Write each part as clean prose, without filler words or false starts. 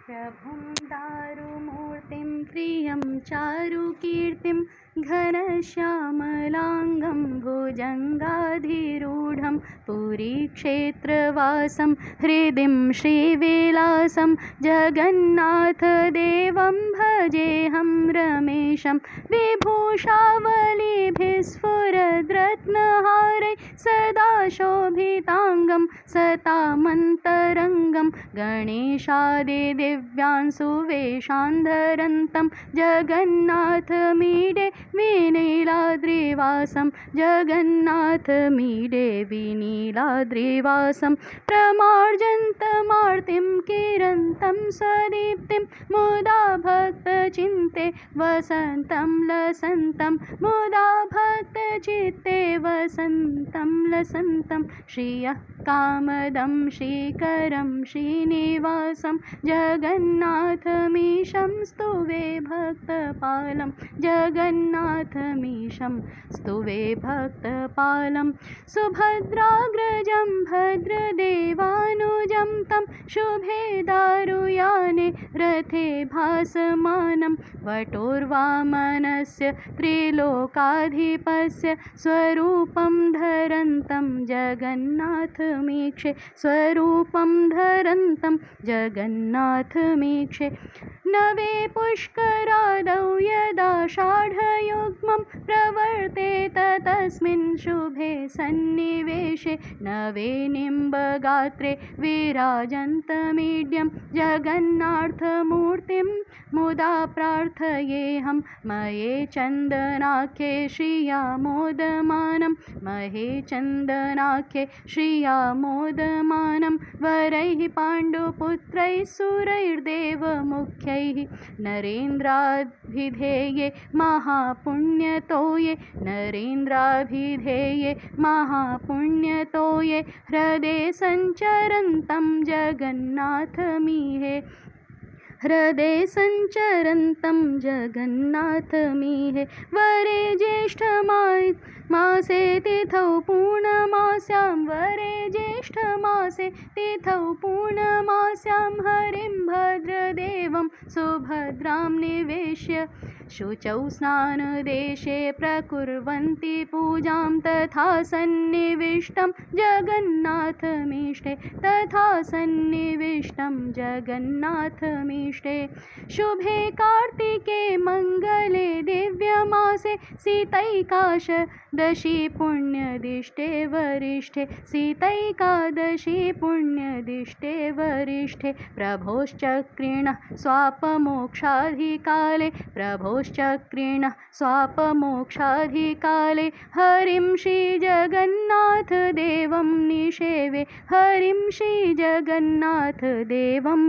प्रभुं दारुमूर्तिं प्रियं चारुकीर्तिं घनश्यामलाङ्गं भुजङ्गाधिरूढं पुरीक्षेत्रवासं हृदिं श्रीविलासं जगन्नाथदेवं भजेऽहं रमेशं विभूषावलिभिः स्फुरद्रत्नहारैः सदा शोभिताङ्गं सतामन्तरङ्गं गणेशादिदिव्यांशुवेषान्धरन्तं जगन्नाथमीडे विनीलाद्रिवासं जगन्नाथमीडे विनीलाद्रिवासं प्रमार्जन्तमार्तिं किरन्तं सदीप्तिं मुदा भक्तचित्ते वसन्तं लसन्तं मुदा भक्तचित्ते वसन्तं लसन्तं श्रियः कामदं श्रीकरं श्रीनिवासं जगन्नाथमीशं स्तुवे भक्तपालं जगन्नाथमीशं स्तुवे भक्तपालं सुभद्राग्रजं भद्रदेवानुजं तं शुभे दारुयाने रथे भासमानं वटोर्वामनस्य त्रिलोकाधिपस्य स्वरूपं धरन्तं जगन्नाथमीक्षे स्वरूपं धरन्तं जगन्नाथमीक्षे नवे पुष्करादौ यदाषाढयुग्मं प्रवर्तेत तस्मिन् शुभे सन्निवेशे नवे निम्बगात्रे विराजन्तमीड्यं जगन्नाथमूर्तिं मुदा प्रार्थयेऽहं मये चन्दनाख्ये श्रियामोदमानं महे चन्दनाख्ये श्रियामोदमानं वरैः पाण्डुपुत्रैः सुरैर्देवमुख्यैः नरेन्द्राभिधेये महापुण्यतोये नरेन्द्राभिधेये महापुण्यतोये हृदे सञ्चरन्तं जगन्नाथमीहे हृदे सञ्चरन्तं जगन्नाथमीहे वरे ज्येष्ठमासे तिथौ पूर्णमास्यां वरे ज्येष्ठमासे तिथौ पूर्णमास्यां हरिं भद्रदेवं सुभद्रां निवेश्य शुचौ स्नानदेशे प्रकुर्वन्ति पूजां तथा सन्निविष्टं जगन्नाथमीष्टे तथा सन्निविष्टं जगन्नाथमीष्टे शुभे कार्तिके मङ्गले दिव्यमासे सीतैकादशी पुण्यदिष्टे वरिष्ठे सीतैकादशी पुण्यदिष्टे वरिष्ठे प्रभोश्चक्रिणः स्वापमोक्षाधिकाले प्रभोश्चक्रिणः स्वापमोक्षाधिकाले हरिं श्रीजगन्नाथदेवं निषेवे हरिं श्रीजगन्नाथदेवं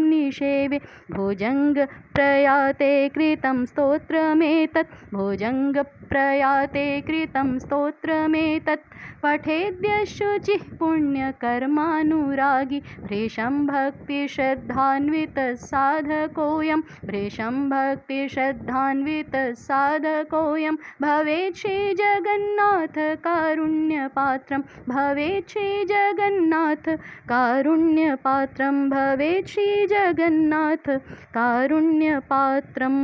निषेवे भुजङ्गप्रयाते कृतं स्तोत्रमेतत् भुजङ्गप्रयाते कृतं स्तोत्रमेतत् पठेद्य शुचिः पुण्यकर्मानुरागी भृशं भक्तिश्रद्धान्वितः साधकोऽयं भृशं भक्तिश्रद्धान्वितः साधकोऽयं भवेत् श्रीजगन्नाथ कारुण्यपात्रं भवेत् श्रीजगन्नाथ कारुण्यपात्रं भवेत् श्रीजगन्नाथ कारुण्यपात्रम्।